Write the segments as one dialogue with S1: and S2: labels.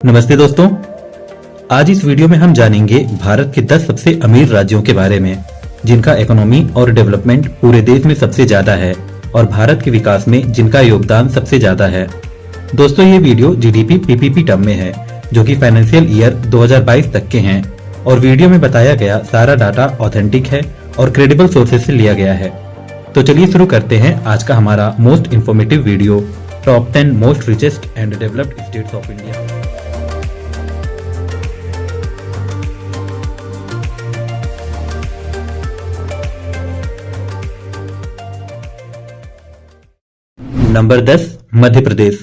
S1: नमस्ते दोस्तों। आज इस वीडियो में हम जानेंगे भारत के 10 सबसे अमीर राज्यों के बारे में जिनका इकोनॉमी और डेवलपमेंट पूरे देश में सबसे ज्यादा है और भारत के विकास में जिनका योगदान सबसे ज्यादा है। दोस्तों, ये वीडियो जीडीपी पीपीपी टर्म में है जो कि फाइनेंशियल ईयर 2022 तक के हैं और वीडियो में बताया गया सारा डाटा ऑथेंटिक है और क्रेडिबल सोर्सेज से लिया गया है। तो चलिए शुरू करते हैं आज का हमारा most informative video, top 10 most richest and developed states of India. Number 10, Madhya Pradesh.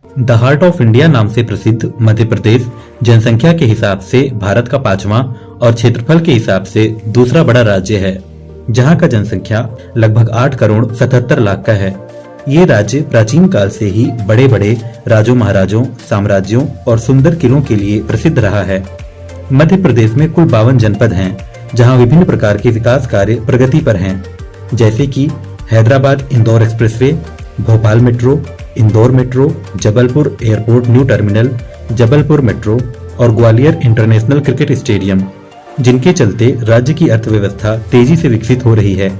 S1: The heart of India नाम से प्रसिद्ध मध्य प्रदेश जनसंख्या के हिसाब से भारत का 5वां और क्षेत्रफल के हिसाब से दूसरा बड़ा राज्य है, जहां का जनसंख्या लगभग 8 करोड़ 77 लाख का है। ये राज्य प्राचीन काल से ही बड़े बड़े राजों महाराजों, साम्राज्यों और सुंदर किलों के लिए प्रसिद्ध रहा है। मध्य प्रदेश में कुल 52 जनपद हैं, जहां विभिन्न प्रकार के विकास कार्य प्रगति पर हैं, जैसे कि Hyderabad Indore expressway, Bhopal metro, Indore metro, Jabalpur airport new terminal, Jabalpur metro और ग्वालियर इंटरनेशनल क्रिकेट स्टेडियम, जिनके चलते राज्य की अर्थव्यवस्था तेजी से विकसित हो रही है।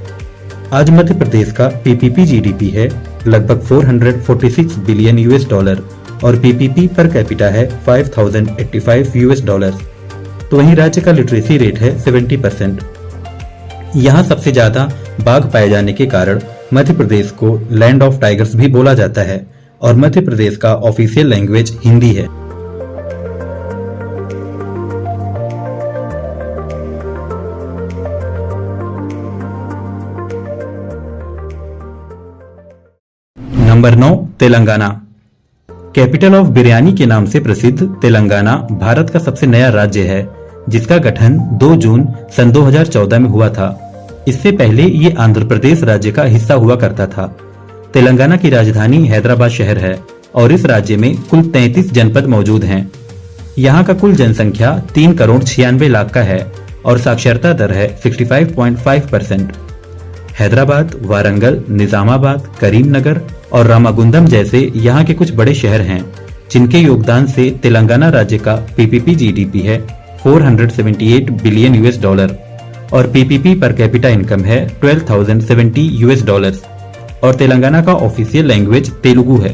S1: आज मध्य प्रदेश का पीपीपी जीडीपी है लगभग 446 बिलियन यूएस डॉलर और पीपीपी पर कैपिटा है 5085 यूएस डॉलर। तो वहीं राज्य का लिटरेसी रेट है 70%। यहाँ सबसे ज्यादा बाघ पाए जाने के कारण मध्य प्रदेश को लैंड ऑफ टाइगर्स भी बोला जाता है और मध्य प्रदेश का ऑफिशियल लैंग्वेज हिंदी है। Number 9, Telangana. Capital of biryani के नाम से प्रसिद्ध तेलंगाना भारत का सबसे नया राज्य है, जिसका गठन 2 जून सन 2014 में हुआ था। इससे पहले ये आंध्र प्रदेश राज्य का हिस्सा हुआ करता था। तेलंगाना की राजधानी हैदराबाद शहर है और इस राज्य में कुल 33 जनपद मौजूद हैं। यहाँ का कुल जनसंख्या 3 करोड़ 96 लाख का है और साक्षरता दर है 65.5%। हैदराबाद, वारंगल, निजामाबाद, करीमनगर और रामागुंडम जैसे यहाँ के कुछ बड़े शहर हैं, जिनके योगदान से तेलंगाना राज्य का पीपीपी जीडीपी है 478 बिलियन यूएस डॉलर और पीपीपी पर कैपिटा इनकम है 12,070 यूएस डॉलर्स और तेलंगाना का ऑफिशियल लैंग्वेज तेलुगु है।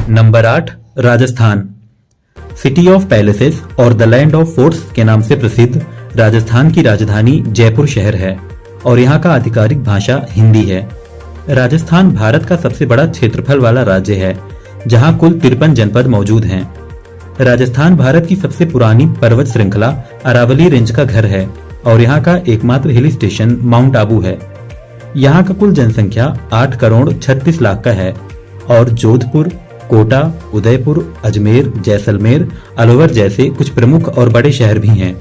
S1: Number 8, Rajasthan. City of palaces और द लैंड ऑफ फोर्ट्स के नाम से प्रसिद्ध राजस्थान की राजधानी जयपुर शहर है और यहाँ का आधिकारिक भाषा हिंदी है। राजस्थान भारत का सबसे बड़ा क्षेत्रफल वाला राज्य है, जहाँ कुल 53 जनपद मौजूद हैं। राजस्थान भारत की सबसे पुरानी पर्वत श्रृंखला अरावली रेंज का घर है और यहाँ का एकमात्र हिल स्टेशन माउंट आबू है। यहाँ का कुल जनसंख्या 8 करोड़ 36 लाख का है और जोधपुर, कोटा, उदयपुर, अजमेर, जैसलमेर, अलवर जैसे कुछ प्रमुख और बड़े शहर भी हैं।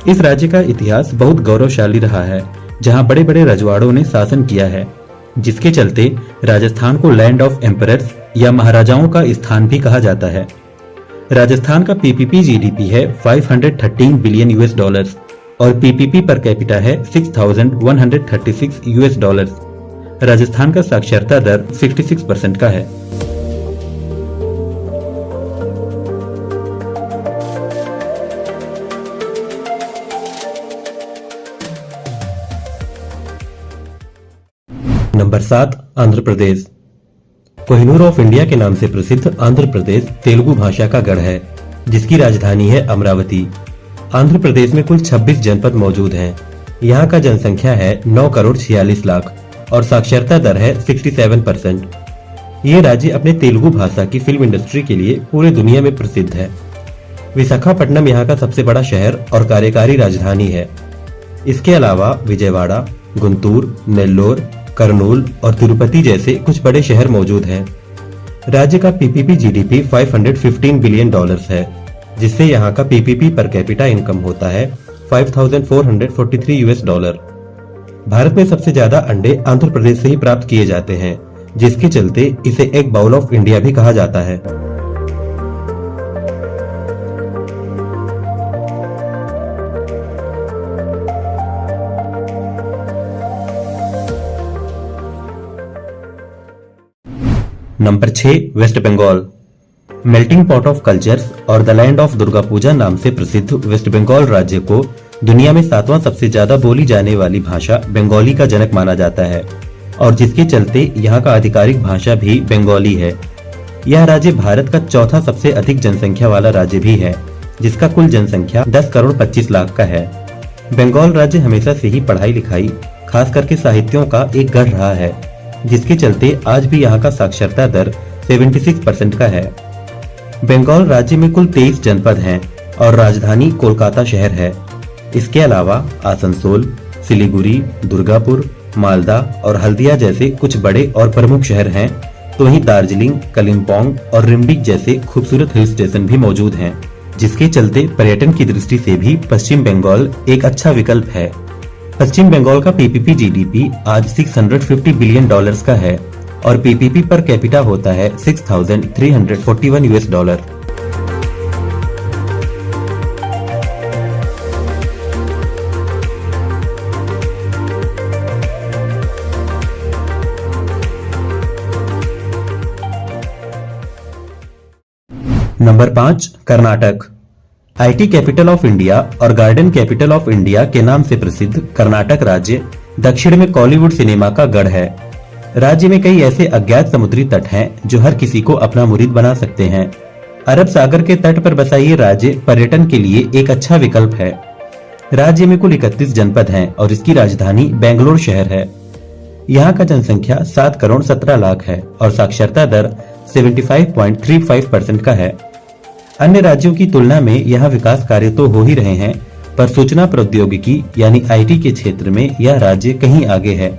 S1: इस राज्य का इतिहास बहुत गौरवशाली रहा है, जहां बड़े बड़े रजवाड़ों ने शासन किया है, जिसके चलते राजस्थान को लैंड ऑफ एम्परर्स या महाराजाओं का स्थान भी कहा जाता है। राजस्थान का पीपीपी जीडीपी है 513 बिलियन यूएस डॉलर्स और पीपीपी पर कैपिटा है 6136 यूएस डॉलर्स। राजस्थान का साक्षरता दर 66% का है। Number 7, Andhra Pradesh. Kohinoor of India के नाम से प्रसिद्ध आंध्र प्रदेश तेलुगु भाषा का गढ़ है, जिसकी राजधानी है अमरावती। आंध्र प्रदेश में कुल 26 जनपद मौजूद हैं। यहाँ का जनसंख्या है 9 करोड़ 46 लाख और साक्षरता दर है 67%। ये राज्य अपने तेलुगु भाषा की फिल्म इंडस्ट्री के लिए पूरे दुनिया में प्रसिद्ध है। विशाखापट्टनम यहाँ का सबसे बड़ा शहर और कार्यकारी राजधानी है। इसके अलावा विजयवाड़ा, गुंटूर, नेल्लोर, करनूल और तिरुपति जैसे कुछ बड़े शहर मौजूद हैं। राज्य का पीपीपी जीडीपी 515 बिलियन डॉलर्स है, जिससे यहाँ का पीपीपी पर कैपिटा इनकम होता है 5443 यूएस डॉलर। भारत में सबसे ज्यादा अंडे आंध्र प्रदेश से ही प्राप्त किए जाते हैं, जिसके चलते इसे एक बाउल ऑफ इंडिया भी कहा जाता है। Number 6 West Bengal. Melting pot of cultures और the land of Durga Puja नाम से प्रसिद्ध वेस्ट बंगाल राज्य को दुनिया में 7वां सबसे ज्यादा बोली जाने वाली भाषा बंगाली का जनक माना जाता है और जिसके चलते यहाँ का आधिकारिक भाषा भी बंगाली है। यह राज्य भारत का चौथा सबसे अधिक जनसंख्या वाला राज्य भी है, जिसका कुल जनसंख्या 10 करोड़ 25 लाख का है। बंगाल राज्य हमेशा से ही पढ़ाई लिखाई, खास करके साहित्यों का एक गढ़ रहा है, जिसके चलते आज भी यहाँ का साक्षरता दर 76% का है। बंगाल राज्य में कुल 23 जनपद हैं और राजधानी कोलकाता शहर है। इसके अलावा आसनसोल, सिलीगुड़ी, दुर्गापुर, मालदा और हल्दिया जैसे कुछ बड़े और प्रमुख शहर हैं, तो वहीं दार्जिलिंग, कलिम्पोंग और रिम्बिक जैसे खूबसूरत हिल स्टेशन भी मौजूद हैं, जिसके चलते पर्यटन की दृष्टि से भी पश्चिम बंगाल एक अच्छा विकल्प है। पश्चिम बंगाल का पीपीपी जीडीपी आज $650 बिलियन का है और पीपीपी पर कैपिटा होता है $6,341। Number 5 Karnataka. IT capital of India और गार्डन कैपिटल ऑफ इंडिया के नाम से प्रसिद्ध कर्नाटक राज्य दक्षिण में कॉलीवुड सिनेमा का गढ़ है। राज्य में कई ऐसे अज्ञात समुद्री तट हैं जो हर किसी को अपना मुरीद बना सकते हैं। अरब सागर के तट पर बसा ये राज्य पर्यटन के लिए एक अच्छा विकल्प है। राज्य में कुल 31 जनपद हैं और इसकी राजधानी बेंगलोर शहर है। यहाँ का जनसंख्या 7 करोड़ 17 लाख है और साक्षरता दर 75.35% का है। अन्य राज्यों की तुलना में यहाँ विकास कार्य तो हो ही रहे हैं, पर सूचना प्रौद्योगिकी यानी आईटी के क्षेत्र में यह राज्य कहीं आगे है,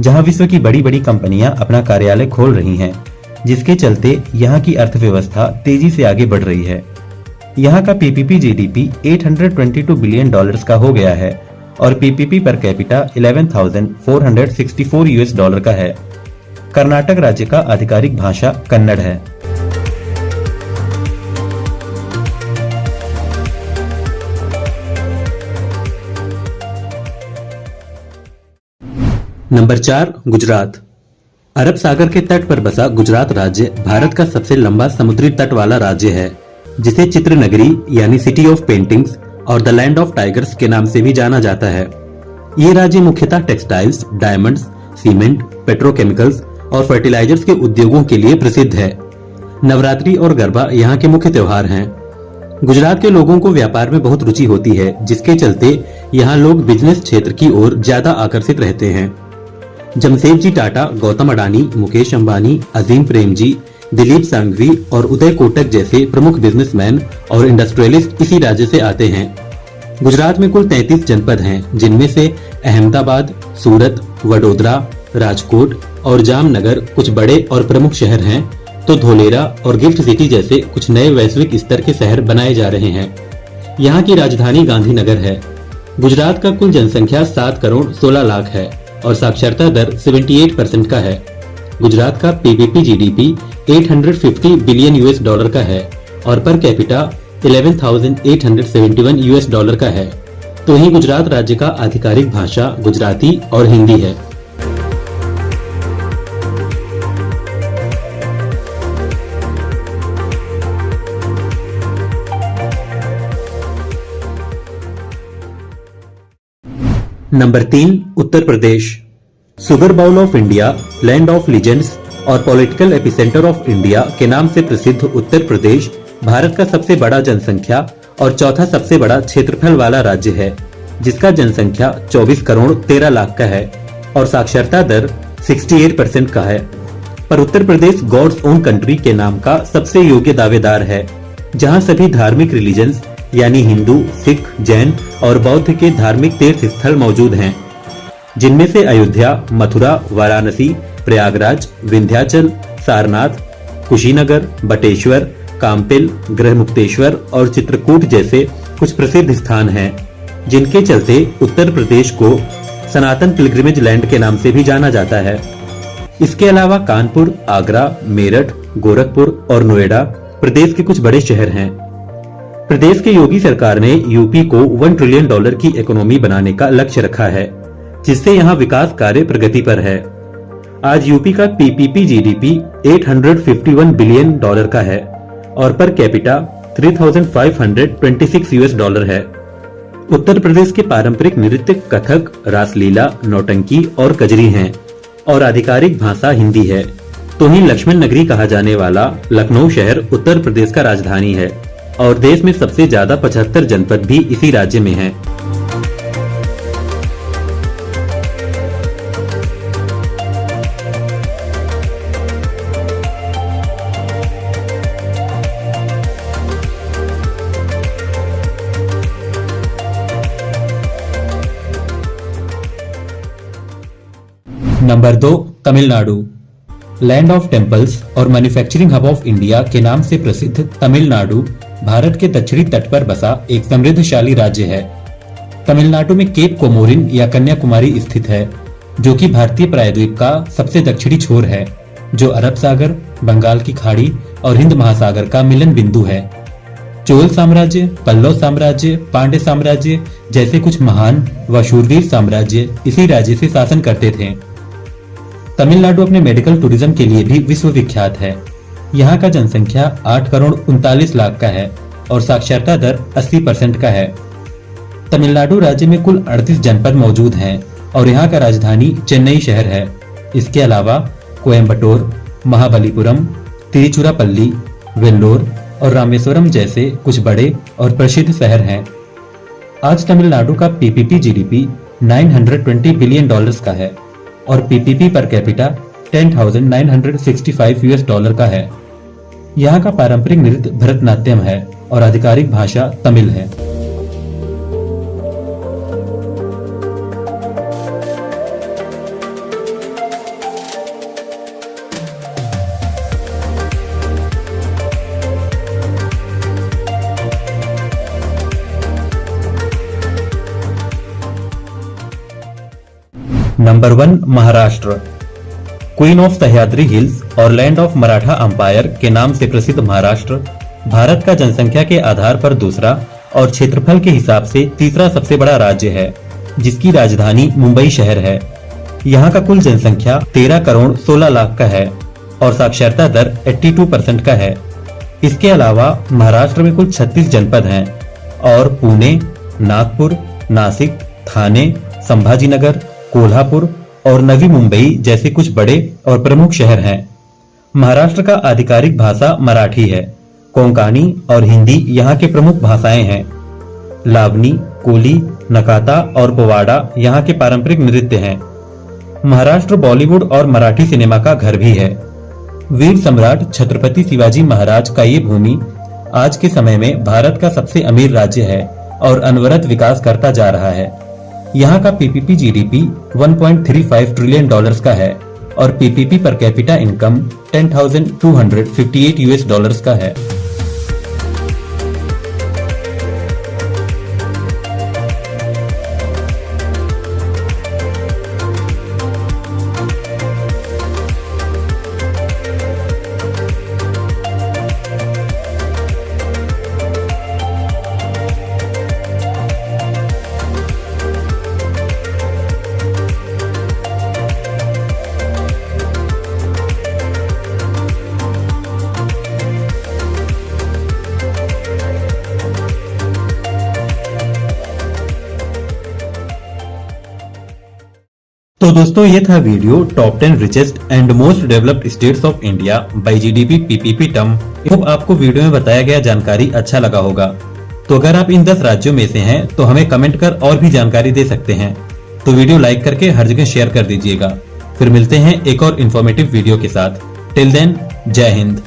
S1: जहाँ विश्व की बड़ी बड़ी कंपनियां अपना कार्यालय खोल रही हैं, जिसके चलते यहाँ की अर्थव्यवस्था तेजी से आगे बढ़ रही है। यहाँ का पीपीपी जीडीपी $822 बिलियन का हो गया है और पीपीपी पर कैपिटा $11,464 का है। कर्नाटक राज्य का आधिकारिक भाषा कन्नड़ है। नंबर 4 गुजरात। अरब सागर के तट पर बसा गुजरात राज्य भारत का सबसे लंबा समुद्री तट वाला राज्य है, जिसे चित्र नगरी यानी सिटी ऑफ पेंटिंग्स और द लैंड ऑफ टाइगर्स के नाम से भी जाना जाता है। ये राज्य मुख्यतः टेक्सटाइल्स, डायमंड्स, सीमेंट, पेट्रोकेमिकल्स और फर्टिलाइजर्स के उद्योगों के लिए प्रसिद्ध है। नवरात्रि और गरबा यहाँ के मुख्य त्योहार हैं। गुजरात के लोगों को व्यापार में बहुत रुचि होती है, जिसके चलते यहाँ लोग बिजनेस क्षेत्र की ओर ज्यादा आकर्षित रहते हैं। जमशेदजी टाटा, गौतम अडानी, मुकेश अंबानी, अजीम प्रेमजी, दिलीप सांघवी और उदय कोटक जैसे प्रमुख बिजनेसमैन और इंडस्ट्रियलिस्ट इसी राज्य से आते हैं। गुजरात में कुल 33 जनपद हैं, जिनमें से अहमदाबाद, सूरत, वडोदरा, राजकोट और जामनगर कुछ बड़े और प्रमुख शहर हैं, तो धोलेरा और गिफ्ट सिटी जैसे कुछ नए वैश्विक स्तर के शहर बनाए जा रहे हैं। यहाँ की राजधानी गांधीनगर है। गुजरात का कुल जनसंख्या 7 करोड़ 16 लाख है और साक्षरता दर 78% का है। गुजरात का पीपीपी जीडीपी $850 बिलियन का है और पर कैपिटा $11,871 का है। तो वहीं गुजरात राज्य का आधिकारिक भाषा गुजराती और हिंदी है। Number 3 Uttar Pradesh. Sugar bowl of India, land of legends और पॉलिटिकल एपिसेंटर ऑफ इंडिया के नाम से प्रसिद्ध उत्तर प्रदेश भारत का सबसे बड़ा जनसंख्या और चौथा सबसे बड़ा क्षेत्रफल वाला राज्य है, जिसका जनसंख्या 24 करोड़ 13 लाख का है और साक्षरता दर 68% का है। पर Uttar Pradesh God's own country के नाम का सबसे योग्य दावेदार है, जहां सभी धार्मिक रिलीजन्स यानी हिंदू, सिख, जैन और बौद्ध के धार्मिक तीर्थ स्थल मौजूद हैं, जिनमें से अयोध्या, मथुरा, वाराणसी, प्रयागराज, विंध्याचल, सारनाथ, कुशीनगर, बटेश्वर, काम्पिल, गृहमुक्तेश्वर और चित्रकूट जैसे कुछ प्रसिद्ध स्थान हैं, जिनके चलते उत्तर प्रदेश को सनातन पिलग्रिमेज लैंड के नाम से भी जाना जाता है। इसके अलावा कानपुर, आगरा, मेरठ, गोरखपुर और नोएडा प्रदेश के कुछ बड़े शहर हैं। प्रदेश की योगी सरकार ने यूपी को $1 ट्रिलियन की इकोनॉमी बनाने का लक्ष्य रखा है, जिससे यहाँ विकास कार्य प्रगति पर है। आज यूपी का पीपीपी जीडीपी 851 बिलियन डॉलर का है और पर कैपिटा 3,526 यूएस डॉलर है। उत्तर प्रदेश के पारंपरिक नृत्य कथक, रासलीला, नौटंकी और कजरी हैं और आधिकारिक भाषा हिंदी है। तो ही लक्ष्मण नगरी कहा जाने वाला लखनऊ शहर उत्तर प्रदेश का राजधानी है और देश में सबसे ज्यादा 75 जनपद भी इसी राज्य में हैं। Number 2, Tamil Nadu. Land of temples और मैन्युफैक्चरिंग हब ऑफ इंडिया के नाम से प्रसिद्ध तमिलनाडु भारत के दक्षिणी तट पर बसा एक समृद्धशाली राज्य है। तमिलनाडु में केप कोमोरिन या कन्याकुमारी स्थित है, जो कि भारतीय प्रायद्वीप का सबसे दक्षिणी छोर है, जो अरब सागर, बंगाल की खाड़ी और हिंद महासागर का मिलन बिंदु है। चोल साम्राज्य, पल्लव साम्राज्य, पांड्य साम्राज्य जैसे कुछ महान व शूरवीर साम्राज्य इसी राज्य से शासन करते थे। तमिलनाडु अपने मेडिकल टूरिज्म के लिए भी विश्व विख्यात है। यहाँ का जनसंख्या 8 करोड़ 39 लाख का है और साक्षरता दर 80% का है। तमिलनाडु राज्य में कुल 38 जनपद मौजूद हैं और यहाँ का राजधानी चेन्नई शहर है। इसके अलावा कोयम्बटूर, महाबलीपुरम, तिरुचिरापल्ली, वेल्लोर और रामेश्वरम जैसे कुछ बड़े और प्रसिद्ध शहर हैं। आज तमिलनाडु का पीपीपी जीडीपी 920 बिलियन डॉलर्स का है और PPP per capita 10,965 US dollar का है। यहाँ का पारंपरिक नृत्य भरतनाट्यम है और आधिकारिक भाषा तमिल है। Number 1, Maharashtra. Queen of Sahyadri hills और लैंड ऑफ मराठा अंपायर के नाम से प्रसिद्ध महाराष्ट्र भारत का जनसंख्या के आधार पर दूसरा और क्षेत्रफल के हिसाब से तीसरा सबसे बड़ा राज्य है, जिसकी राजधानी मुंबई शहर है। यहाँ का कुल जनसंख्या 13 करोड़ 16 लाख का है और साक्षरता दर 82% का है। इसके अलावा महाराष्ट्र में कुल 36 जनपद हैं और पुणे, नागपुर, नासिक, ठाणे, संभाजीनगर, कोल्हापुर और नवी मुंबई जैसे कुछ बड़े और प्रमुख शहर हैं। महाराष्ट्र का आधिकारिक भाषा मराठी है। कोंकणी और हिंदी यहाँ के प्रमुख भाषाएं हैं। लावनी, कोली, नकाता और पोवाड़ा यहाँ के पारंपरिक नृत्य हैं। महाराष्ट्र बॉलीवुड और मराठी सिनेमा का घर भी है। वीर सम्राट छत्रपति शिवाजी महाराज का ये भूमि आज के समय में भारत का सबसे अमीर राज्य है और अनवरत विकास करता जा रहा है। यहाँ का पीपीपी जीडीपी 1.35 ट्रिलियन डॉलर्स का है और PPP per capita income 10,258 US dollars का है। तो दोस्तों ये था video top 10 richest and most developed states of India by GDP PPP term. Hope आपको वीडियो में बताया गया जानकारी अच्छा लगा होगा। तो अगर आप इन 10 राज्यों में से हैं तो हमें कमेंट कर और भी जानकारी दे सकते हैं। तो वीडियो लाइक करके हर जगह शेयर कर दीजिएगा। फिर मिलते हैं एक और इन्फॉर्मेटिव वीडियो के साथ। टिल देन, जय हिंद।